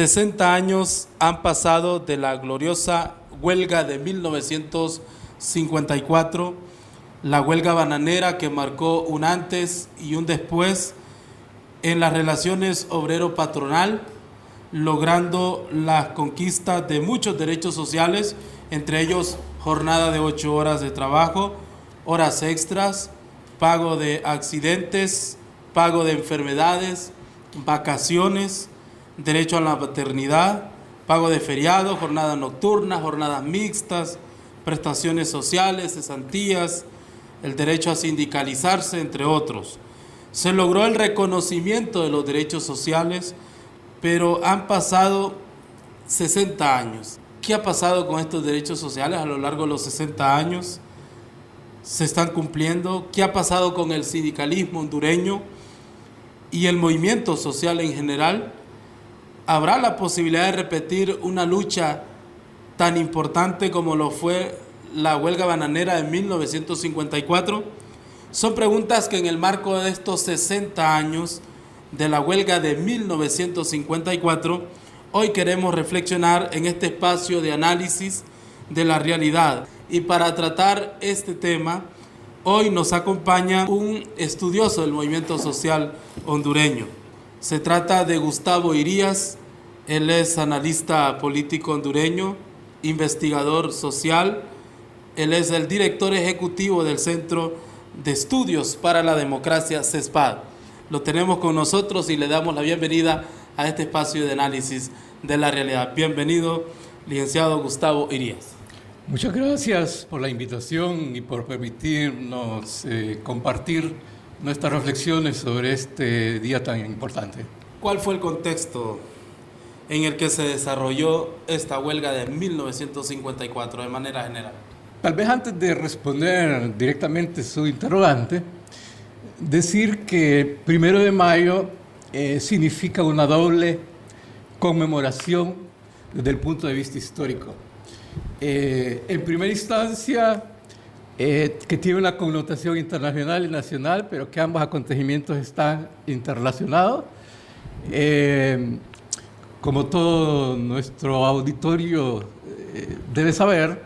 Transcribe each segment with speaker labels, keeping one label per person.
Speaker 1: 60 años han pasado de la gloriosa huelga de 1954, la huelga bananera que marcó un antes y un después en las relaciones obrero-patronal, logrando la conquista de muchos derechos sociales, entre ellos jornada de 8 horas de trabajo, horas extras, pago de accidentes, pago de enfermedades, vacaciones, derecho a la paternidad, pago de feriado, jornadas nocturnas, jornadas mixtas, prestaciones sociales, cesantías, el derecho a sindicalizarse, entre otros. Se logró el reconocimiento de los derechos sociales, pero han pasado 60 años. ¿Qué ha pasado con estos derechos sociales a lo largo de los 60 años? ¿Se están cumpliendo? ¿Qué ha pasado con el sindicalismo hondureño y el movimiento social en general? ¿Habrá la posibilidad de repetir una lucha tan importante como lo fue la huelga bananera de 1954? Son preguntas que en el marco de estos 60 años de la huelga de 1954, hoy queremos reflexionar en este espacio de análisis de la realidad. Y para tratar este tema, hoy nos acompaña un estudioso del movimiento social hondureño. Se trata de Gustavo Irías. Él es analista político hondureño, investigador social. Él es el director ejecutivo del Centro de Estudios para la Democracia, CESPAD. Lo tenemos con nosotros y le damos la bienvenida a este espacio de análisis de la realidad. Bienvenido, licenciado Gustavo Irías.
Speaker 2: Muchas gracias por la invitación y por permitirnos compartir nuestras reflexiones sobre este día tan importante.
Speaker 1: ¿Cuál fue el contexto en el que se desarrolló esta huelga de 1954 de manera general?
Speaker 2: Tal vez antes de responder directamente su interrogante, decir que 1 de mayo significa una doble conmemoración desde el punto de vista histórico. En primera instancia, que tiene una connotación internacional y nacional, pero que ambos acontecimientos están interrelacionados. Como todo nuestro auditorio debe saber,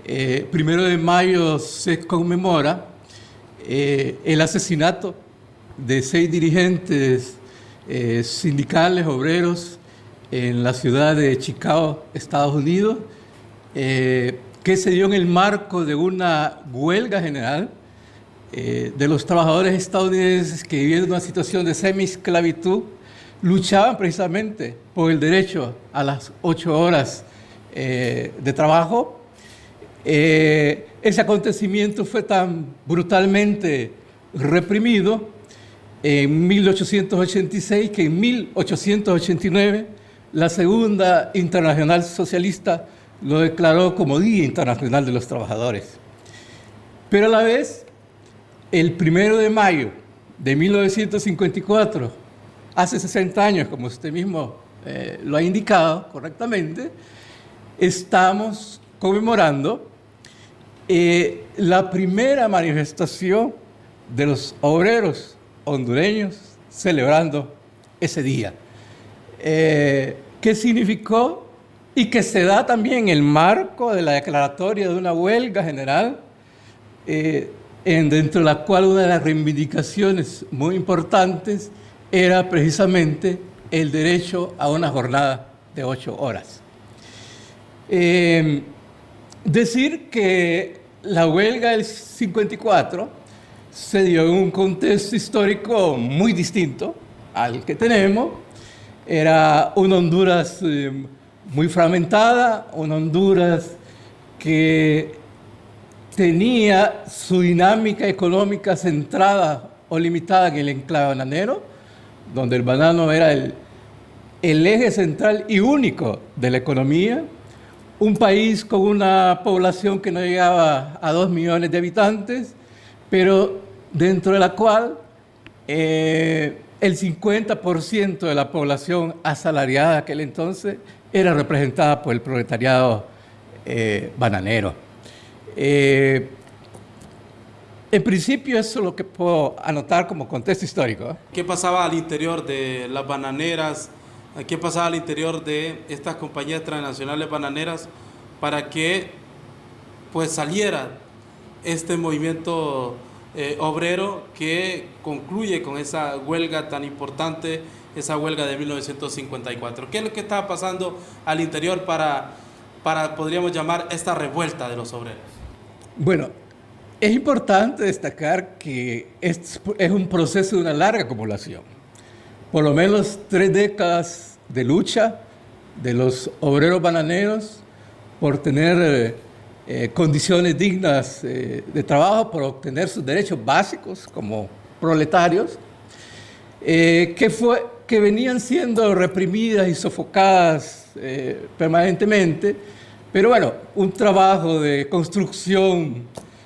Speaker 2: 1 de mayo se conmemora el asesinato de 6 dirigentes sindicales, obreros, en la ciudad de Chicago, Estados Unidos, que se dio en el marco de una huelga general de los trabajadores estadounidenses que viviendo una situación de semi-esclavitud luchaban precisamente por el derecho a las 8 horas de trabajo. Ese acontecimiento fue tan brutalmente reprimido en 1886 que en 1889 la Segunda Internacional Socialista lo declaró como Día Internacional de los Trabajadores. Pero a la vez, el 1 de mayo de 1954, hace 60 años, como usted mismo lo ha indicado correctamente, estamos conmemorando la primera manifestación de los obreros hondureños celebrando ese día. ¿Qué significó? Y que se da también en el marco de la declaratoria de una huelga general, dentro de la cual una de las reivindicaciones muy importantes era precisamente el derecho a una jornada de 8 horas. Decir que la huelga del 54 se dio en un contexto histórico muy distinto al que tenemos. Era una Honduras muy fragmentada, una Honduras que tenía su dinámica económica centrada o limitada en el enclave bananero, donde el banano era el eje central y único de la economía. Un país con una población que no llegaba a 2 millones de habitantes, pero dentro de la cual el 50% de la población asalariada de aquel entonces era representada por el proletariado bananero. En principio eso es lo que puedo anotar como contexto histórico.
Speaker 1: ¿Qué pasaba al interior de las bananeras ¿Qué pasaba al interior de estas compañías transnacionales bananeras para que pues saliera este movimiento obrero que concluye con esa huelga tan importante, esa huelga de 1954? ¿Qué es lo que estaba pasando al interior para podríamos llamar, esta revuelta de los obreros?
Speaker 2: Bueno, es importante destacar que es un proceso de una larga acumulación. Por lo menos 3 décadas de lucha de los obreros bananeros por tener condiciones dignas de trabajo, por obtener sus derechos básicos como proletarios, que venían siendo reprimidas y sofocadas permanentemente. Pero bueno, un trabajo de construcción,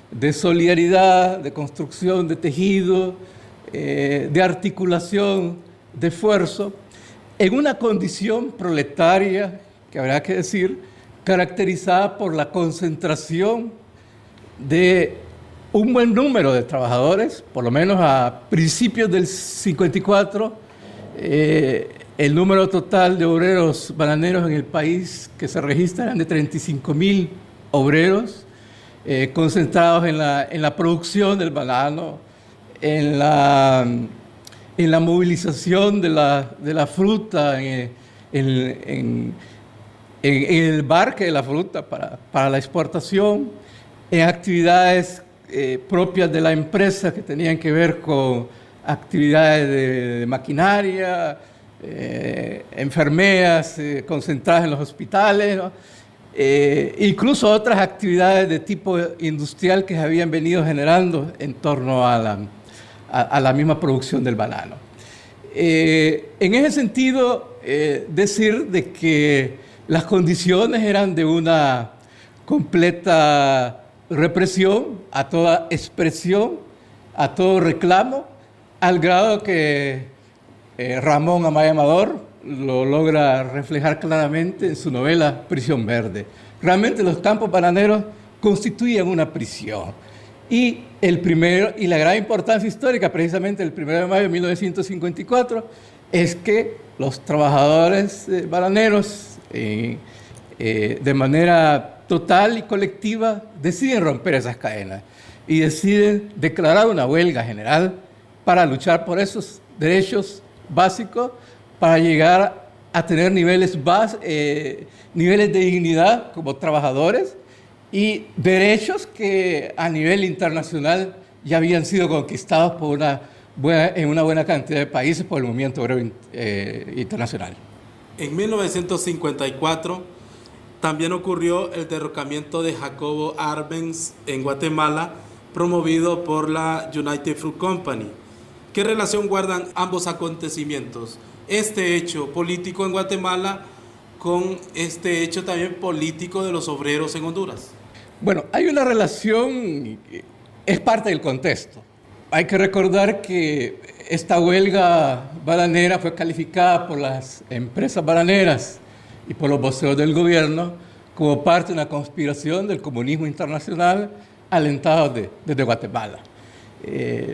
Speaker 2: de solidaridad, de construcción de tejido, de articulación, de esfuerzo, en una condición proletaria, que habrá que decir, caracterizada por la concentración de un buen número de trabajadores, por lo menos a principios del 54, el número total de obreros bananeros en el país que se registran eran de 35.000 obreros, concentrados en la producción del banano, en la movilización de la fruta, en el embarque de la fruta para la exportación, en actividades propias de la empresa que tenían que ver con actividades de maquinaria, enfermeras concentradas en los hospitales, ¿no? Incluso otras actividades de tipo industrial que se habían venido generando en torno a la misma producción del banano. En ese sentido, decir de que las condiciones eran de una completa represión a toda expresión, a todo reclamo, al grado que Ramón Amaya Amador lo logra reflejar claramente en su novela Prisión Verde. Realmente los campos bananeros constituían una prisión. Y la gran importancia histórica, precisamente el 1 de mayo de 1954, es que los trabajadores bananeros, de manera total y colectiva, deciden romper esas cadenas y deciden declarar una huelga general para luchar por esos derechos básicos, para llegar a tener niveles de dignidad como trabajadores y derechos que a nivel internacional ya habían sido conquistados en una buena cantidad de países por el movimiento obrero internacional.
Speaker 1: En 1954 también ocurrió el derrocamiento de Jacobo Arbenz en Guatemala, promovido por la United Fruit Company. ¿Qué relación guardan ambos acontecimientos? Este hecho político en Guatemala con este hecho también político de los obreros en Honduras.
Speaker 2: Bueno, hay una relación, es parte del contexto. Hay que recordar que esta huelga bananera fue calificada por las empresas bananeras y por los voceros del gobierno como parte de una conspiración del comunismo internacional alentado desde Guatemala.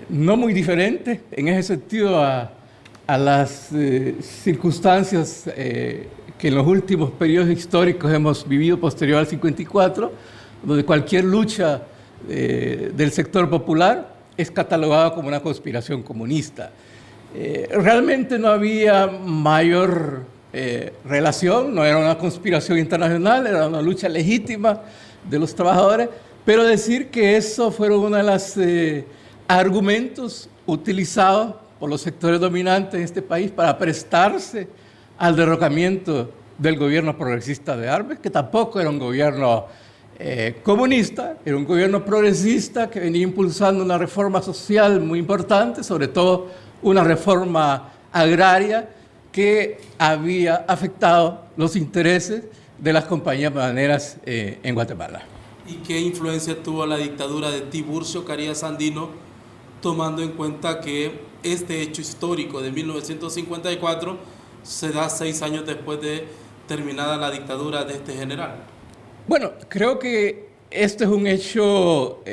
Speaker 2: No muy diferente en ese sentido a las circunstancias que en los últimos periodos históricos hemos vivido posterior al 54, donde cualquier lucha del sector popular es catalogada como una conspiración comunista. Realmente no había mayor relación, no era una conspiración internacional, era una lucha legítima de los trabajadores, pero decir que eso fueron uno de los argumentos utilizados por los sectores dominantes en este país para prestarse al derrocamiento del gobierno progresista de Arbenz, que tampoco era un gobierno comunista, era un gobierno progresista que venía impulsando una reforma social muy importante, sobre todo una reforma agraria que había afectado los intereses de las compañías bananeras en Guatemala.
Speaker 1: ¿Y qué influencia tuvo la dictadura de Tiburcio Carías Andino, tomando en cuenta que este hecho histórico de 1954 se da 6 años después de terminada la dictadura de este general?
Speaker 2: Bueno, creo que este es un hecho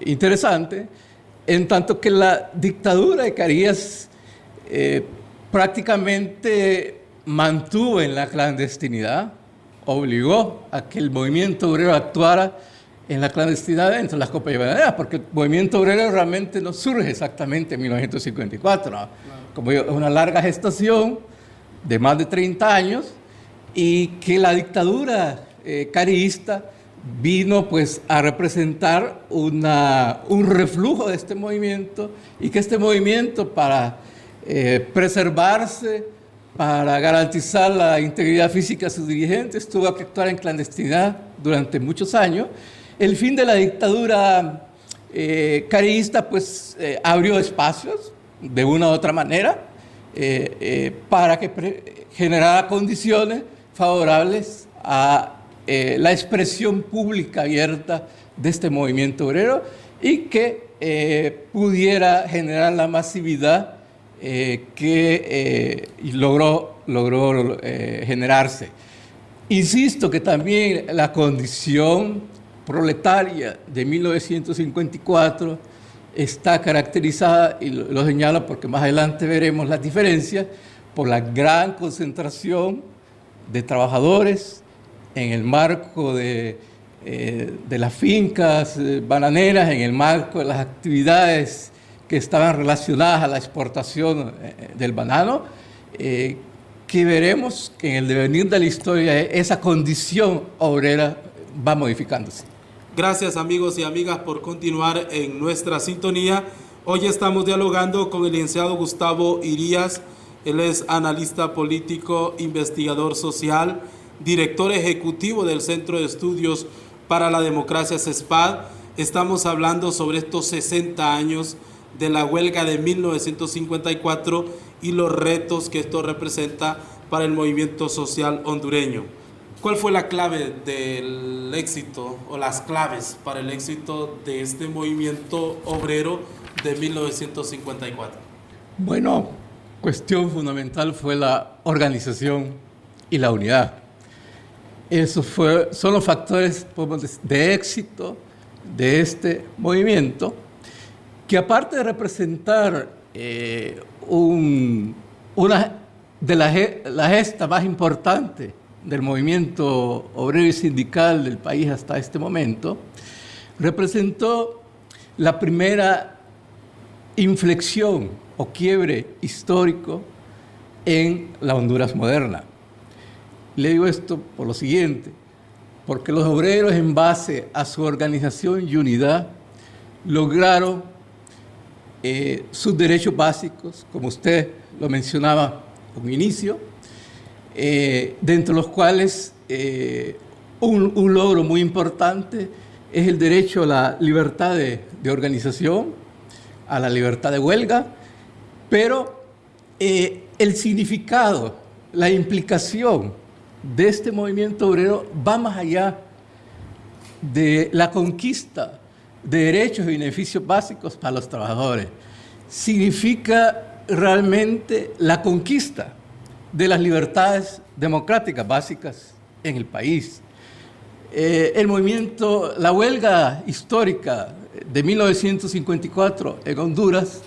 Speaker 2: interesante, en tanto que la dictadura de Carías prácticamente mantuvo en la clandestinidad, obligó a que el movimiento obrero actuara en la clandestinidad dentro de las compañías bananeras, porque el movimiento obrero realmente no surge exactamente en 1954, ¿no? Como digo, es una larga gestación de más de 30 años y que la dictadura careísta vino pues a representar un reflujo de este movimiento, y que este movimiento, para preservarse, para garantizar la integridad física de sus dirigentes, tuvo que actuar en clandestinidad durante muchos años. El fin de la dictadura careísta pues abrió espacios de una u otra manera para que generara condiciones favorables a la expresión pública abierta de este movimiento obrero, y que pudiera generar la masividad que logró generarse. Insisto que también la condición proletaria de 1954 está caracterizada, y lo señalo porque más adelante veremos las diferencias, por la gran concentración de trabajadores en el marco de las fincas bananeras, en el marco de las actividades que estaban relacionadas a la exportación del banano, que veremos que en el devenir de la historia esa condición obrera va modificándose.
Speaker 1: Gracias, amigos y amigas, por continuar en nuestra sintonía. Hoy estamos dialogando con el licenciado Gustavo Irías. Él es analista político, investigador social, director ejecutivo del Centro de Estudios para la Democracia, CESPAD. Estamos hablando sobre estos 60 años de la huelga de 1954 y los retos que esto representa para el movimiento social hondureño. ¿Cuál fue la clave del éxito, o las claves para el éxito de este movimiento obrero de 1954?
Speaker 2: Bueno, cuestión fundamental fue la organización y la unidad. Esos son los factores de éxito de este movimiento, que aparte de representar una de la gesta más importante del movimiento obrero y sindical del país hasta este momento, representó la primera inflexión o quiebre histórico en la Honduras moderna. Le digo esto por lo siguiente, porque los obreros, en base a su organización y unidad, lograron sus derechos básicos, como usted lo mencionaba como inicio, dentro de los cuales un logro muy importante es el derecho a la libertad de organización, a la libertad de huelga, pero el significado, la implicación de este movimiento obrero va más allá de la conquista de derechos y beneficios básicos para los trabajadores. Significa realmente la conquista de las libertades democráticas básicas en el país. El movimiento, la huelga histórica de 1954 en Honduras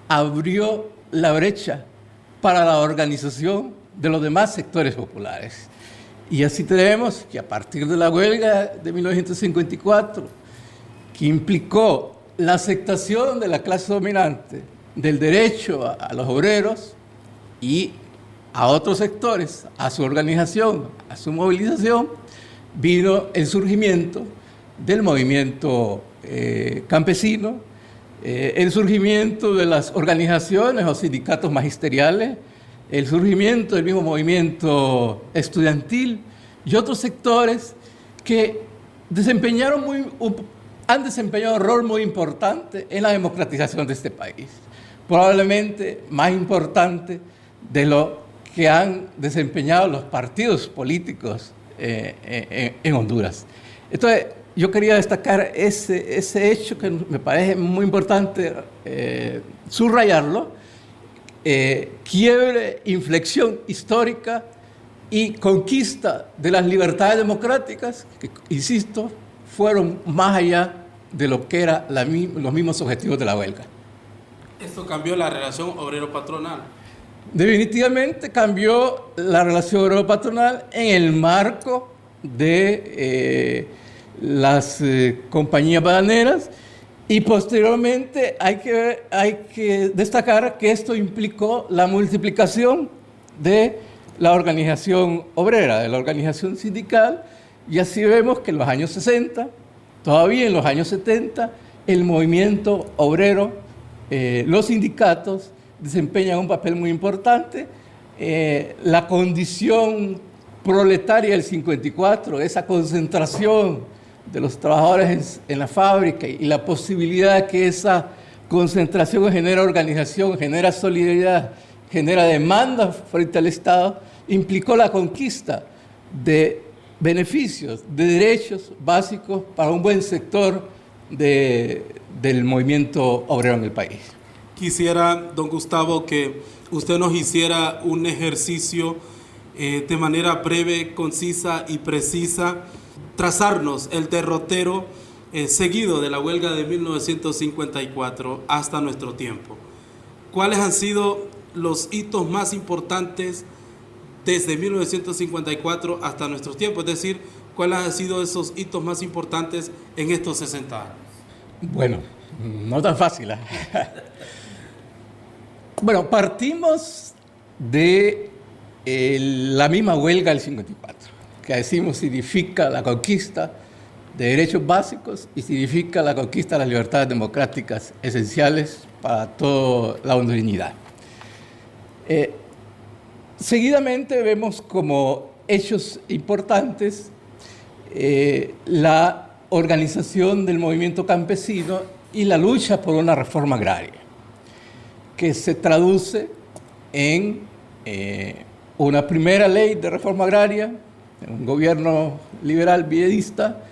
Speaker 2: abrió la brecha para la organización de los demás sectores populares. Y así tenemos que a partir de la huelga de 1954, que implicó la aceptación de la clase dominante del derecho a los obreros y a otros sectores, a su organización, a su movilización, vino el surgimiento del movimiento campesino, el surgimiento de las organizaciones o sindicatos magisteriales, el surgimiento del mismo movimiento estudiantil y otros sectores que han desempeñado un rol muy importante en la democratización de este país, probablemente más importante de lo que han desempeñado los partidos políticos en Honduras. Entonces, yo quería destacar ese hecho que me parece muy importante subrayarlo, quiebre, inflexión histórica y conquista de las libertades democráticas que, insisto, fueron más allá de lo que eran los mismos objetivos de la huelga.
Speaker 1: Esto cambió la relación obrero-patronal.
Speaker 2: Definitivamente cambió la relación obrero-patronal en el marco de las compañías bananeras, y posteriormente hay que destacar que esto implicó la multiplicación de la organización obrera, de la organización sindical, y así vemos que en los años 60, todavía en los años 70, el movimiento obrero, los sindicatos desempeñan un papel muy importante. La condición proletaria del 54, esa concentración de los trabajadores en la fábrica y la posibilidad de que esa concentración genera organización, genera solidaridad, genera demanda frente al Estado, implicó la conquista de beneficios, de derechos básicos para un buen sector del movimiento obrero en el país.
Speaker 1: Quisiera, don Gustavo, que usted nos hiciera un ejercicio de manera breve, concisa y precisa, trazarnos el derrotero seguido de la huelga de 1954 hasta nuestro tiempo. ¿Cuáles han sido los hitos más importantes desde 1954 hasta nuestro tiempo? Es decir, ¿cuáles han sido esos hitos más importantes en estos 60 años?
Speaker 2: Bueno, no tan fácil, ¿eh? Bueno, partimos de la misma huelga del 54, que decimos significa la conquista de derechos básicos y significa la conquista de las libertades democráticas esenciales para toda la hondureñidad. Seguidamente vemos como hechos importantes la organización del movimiento campesino y la lucha por una reforma agraria, que se traduce en una primera ley de reforma agraria, un gobierno liberal villedista,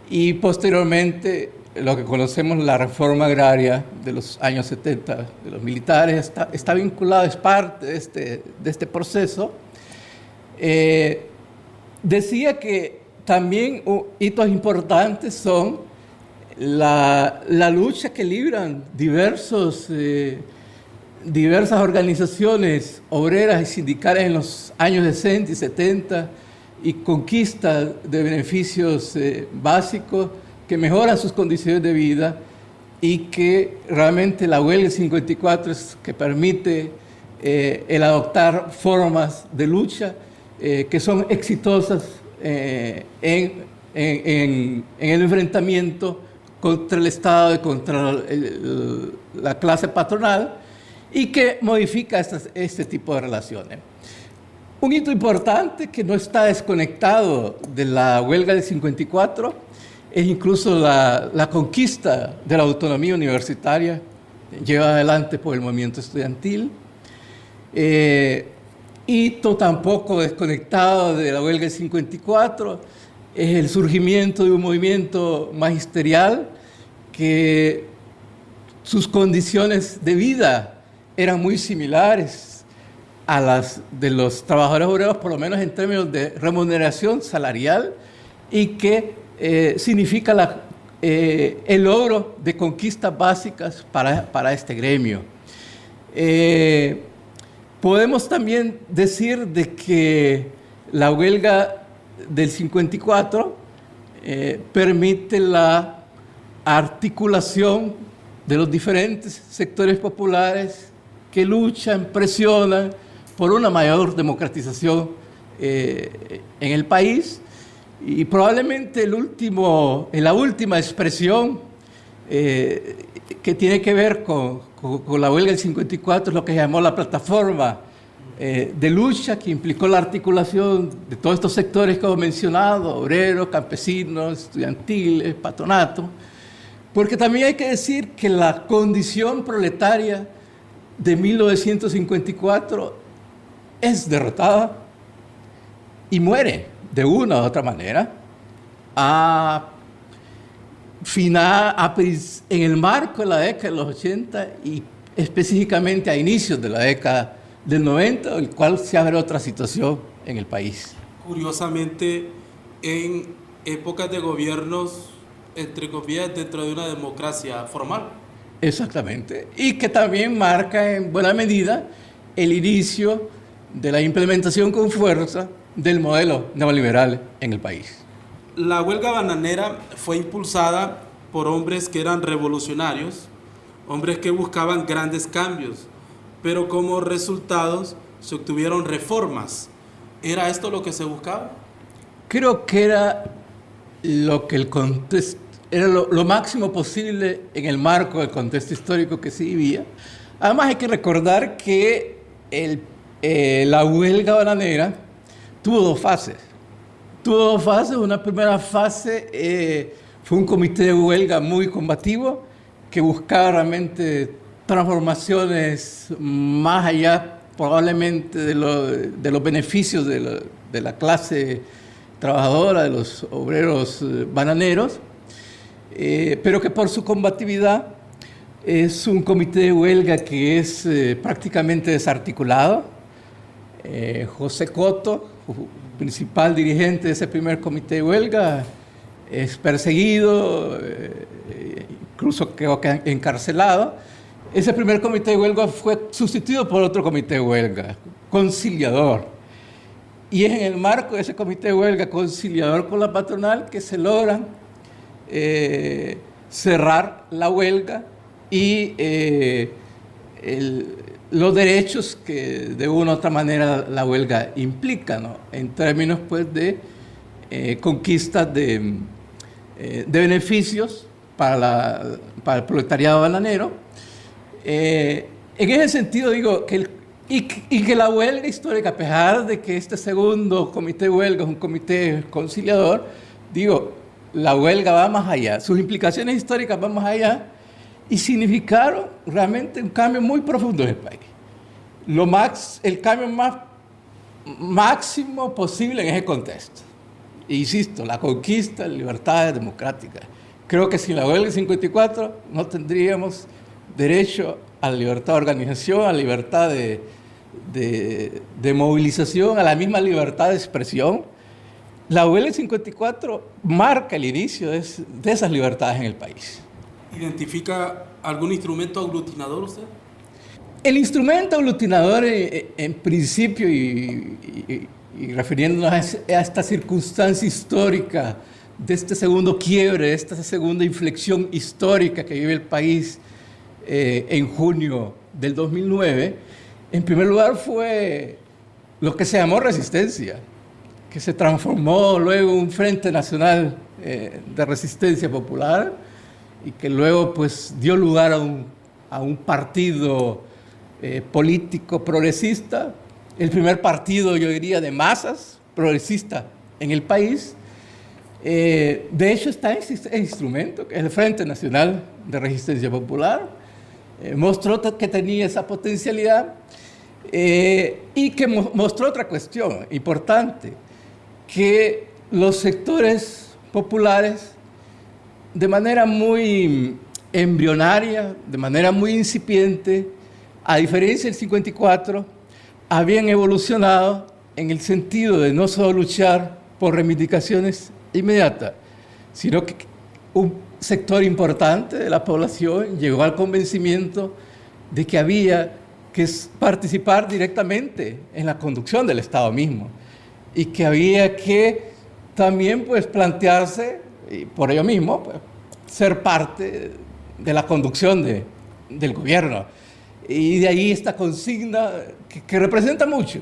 Speaker 2: y posteriormente lo que conocemos la reforma agraria de los años 70 de los militares, está vinculado, es parte de este proceso. Decía que también hitos importantes son la lucha que libran diversas organizaciones obreras y sindicales en los años 60 y 70 y conquista de beneficios básicos que mejoran sus condiciones de vida, y que realmente la huelga del 54 es que permite el adoptar formas de lucha que son exitosas en el enfrentamiento contra el Estado y contra la clase patronal, y que modifica este tipo de relaciones. Un hito importante que no está desconectado de la huelga del 54 es incluso la conquista de la autonomía universitaria llevada adelante por el movimiento estudiantil. Hito tampoco desconectado de la huelga del 54 es el surgimiento de un movimiento magisterial que sus condiciones de vida eran muy similares a las de los trabajadores obreros, por lo menos en términos de remuneración salarial, y que significa el logro de conquistas básicas para este gremio. Podemos también decir de que la huelga del 54 permite la articulación de los diferentes sectores populares que luchan, presionan por una mayor democratización en el país, y probablemente la última expresión que tiene que ver con la huelga del 54 es lo que se llamó la plataforma de lucha, que implicó la articulación de todos estos sectores que hemos mencionado, obreros, campesinos, estudiantiles, patronato, porque también hay que decir que la condición proletaria de 1954 es derrotada y muere de una u otra manera en el marco de la década de los 80 y específicamente a inicios de la década del 90, el cual se abre otra situación en el país.
Speaker 1: Curiosamente, en épocas de gobiernos, entre comillas, dentro de una democracia formal.
Speaker 2: Exactamente, y que también marca en buena medida el inicio de la implementación con fuerza del modelo neoliberal en el país.
Speaker 1: La huelga bananera fue impulsada por hombres que eran revolucionarios, hombres que buscaban grandes cambios, pero como resultados se obtuvieron reformas. ¿Era esto lo que se buscaba?
Speaker 2: Creo que era lo que el contexto, era lo máximo posible en el marco del contexto histórico que se vivía. Además hay que recordar que la huelga bananera tuvo dos fases. Una primera fase fue un comité de huelga muy combativo que buscaba realmente transformaciones más allá probablemente de los beneficios de la clase trabajadora, de los obreros bananeros, pero que por su combatividad es un comité de huelga que es prácticamente desarticulado. José Cotto, principal dirigente de ese primer comité de huelga, es perseguido, incluso quedó encarcelado. Ese primer comité de huelga fue sustituido por otro comité de huelga, conciliador. Y es en el marco de ese comité de huelga conciliador con la patronal que se logran cerrar la huelga y los derechos que de una u otra manera la huelga implica, ¿no? En términos pues de conquistas de beneficios para el proletariado bananero. En ese sentido digo que que la huelga histórica, a pesar de que este segundo comité de huelga es un comité conciliador, digo, la huelga va más allá, sus implicaciones históricas van más allá y significaron realmente un cambio muy profundo en el país. El cambio más máximo posible en ese contexto. E insisto, la conquista de libertades democráticas. Creo que sin la huelga del 54 no tendríamos derecho a la libertad de organización, a la libertad de movilización, a la misma libertad de expresión. La huelga del 54 marca el inicio de esas libertades en el país.
Speaker 1: ¿Identifica algún instrumento aglutinador usted?
Speaker 2: El instrumento aglutinador, en principio, y refiriéndonos a esta circunstancia histórica de este segundo quiebre, de esta segunda inflexión histórica que vive el país en junio del 2009, en primer lugar fue lo que se llamó resistencia, que se transformó luego en un Frente Nacional de Resistencia Popular y que luego pues dio lugar a un partido político progresista, el primer partido, yo diría, de masas progresista en el país. De hecho está este instrumento, que es el Frente Nacional de Resistencia Popular, mostró que tenía esa potencialidad y que mostró otra cuestión importante, que los sectores populares, de manera muy embrionaria, de manera muy incipiente, a diferencia del 54, habían evolucionado en el sentido de no solo luchar por reivindicaciones inmediatas, sino que un sector importante de la población llegó al convencimiento de que había que participar directamente en la conducción del Estado mismo y que había que también pues plantearse, y por ello mismo, pues, ser parte de la conducción del gobierno. Y de ahí esta consigna que representa mucho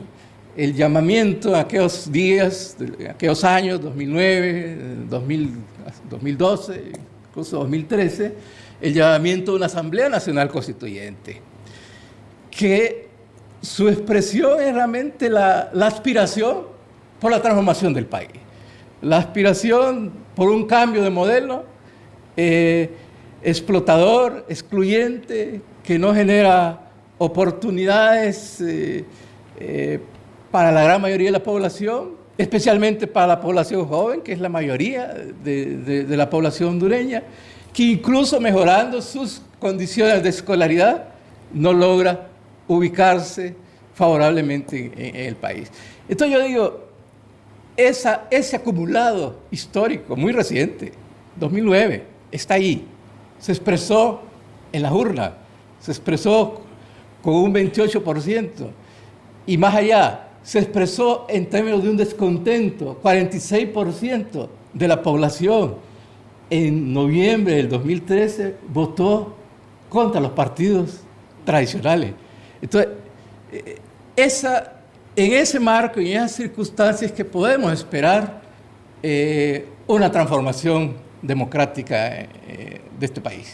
Speaker 2: el llamamiento a aquellos días, aquellos años, 2009, 2012, incluso 2013, el llamamiento de una Asamblea Nacional Constituyente, que su expresión es realmente la aspiración por la transformación del país, la aspiración por un cambio de modelo explotador, excluyente, que no genera oportunidades para la gran mayoría de la población, especialmente para la población joven, que es la mayoría de la población hondureña, que incluso mejorando sus condiciones de escolaridad no logra ubicarse favorablemente en el país. Entonces yo digo, ese acumulado histórico muy reciente, 2009, está ahí, se expresó en las urnas, se expresó con un 28%. Y más allá, se expresó en términos de un descontento. 46% de la población en noviembre del 2013 votó contra los partidos tradicionales. Entonces, en ese marco y en esas circunstancias que podemos esperar una transformación democrática de este país.